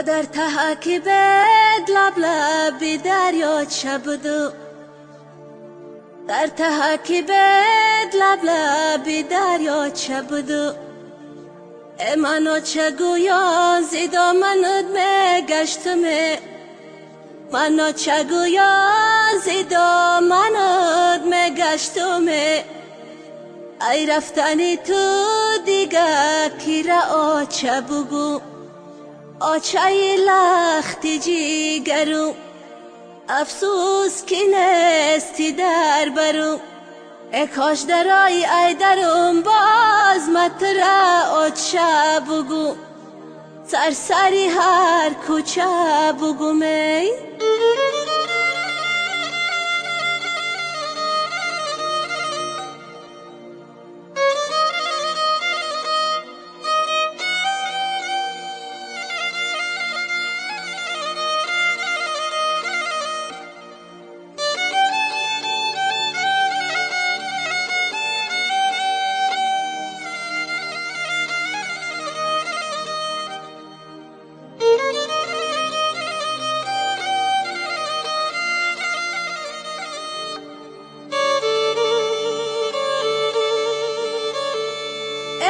در تحکیبت لب لبی دریاچه بودو در تحکیبت لب لبی دریاچه بودو منو چه گویان زیدا منود میگشتمه منو چه گویان زیدا منود میگشتمه ای رفتنی تو دیگه کی را آچه بگو آچه لختی جیگرو افسوس کی نستی در برو ای کاش درای ای درم باز متره آچه بگو سرسری هر کوچه بگو می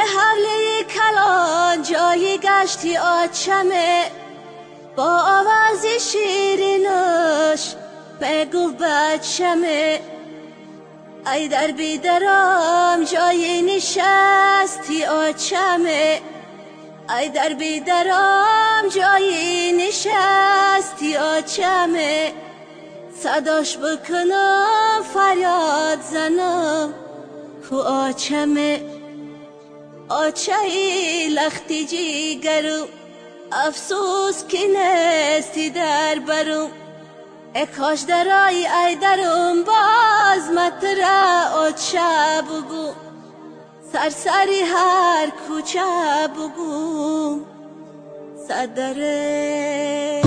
حوله کلان جایی گشتی آچمه با آوازی شیرینش بگو بچمه ای در بیدرام جایی نشستی آچمه ای در بیدرام جایی نشستی آچمه صداش بکنم فریاد زنم کو آچمه آچه لختی جیگرو افسوس کی نستی در برو ای کاش درای ای درم باز متره آچه بگو سرسری هر کوچه بگو صدره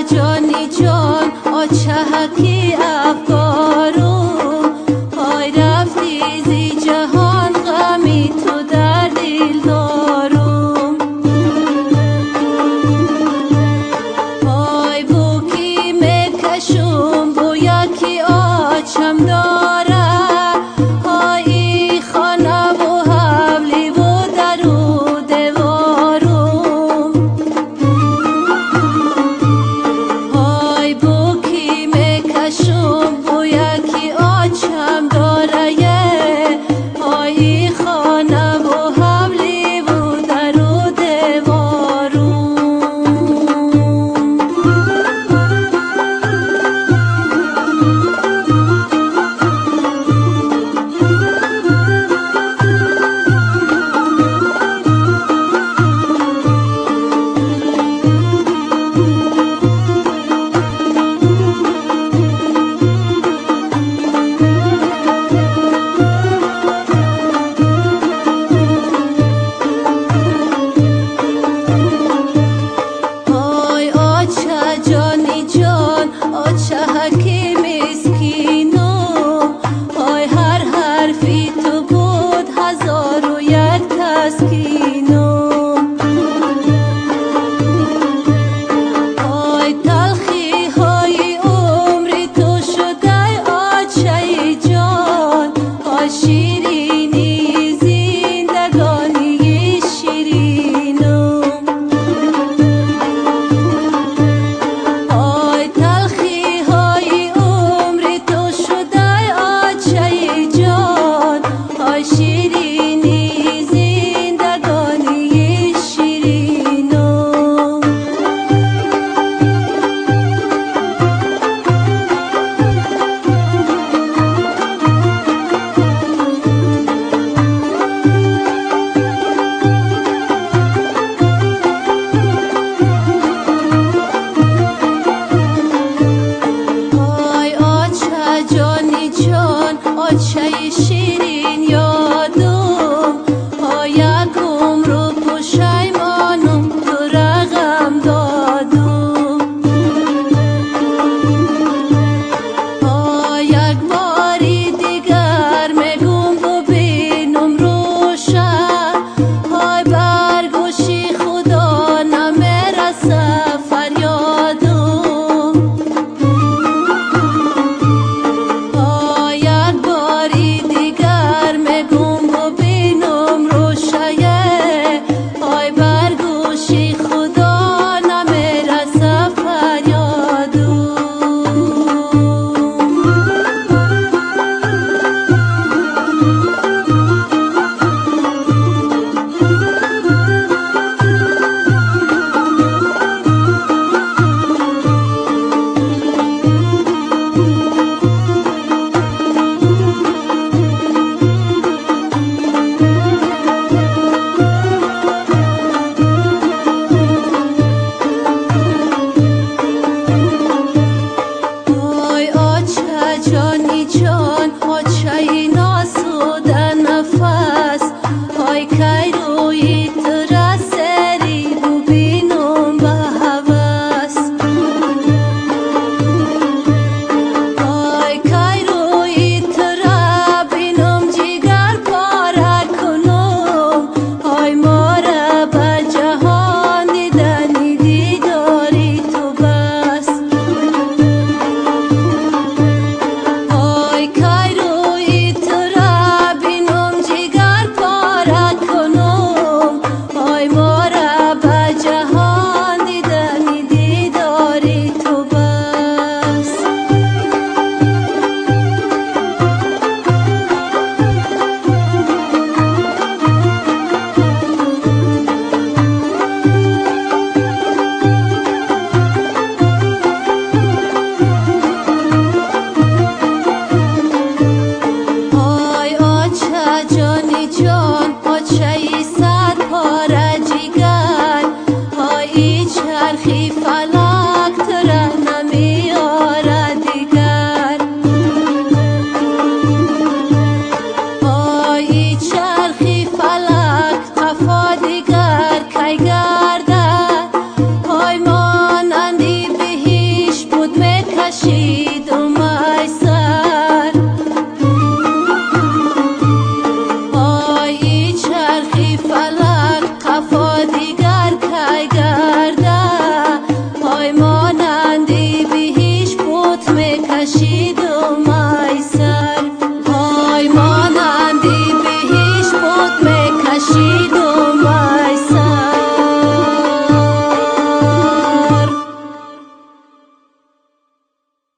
جانی جان آچه کی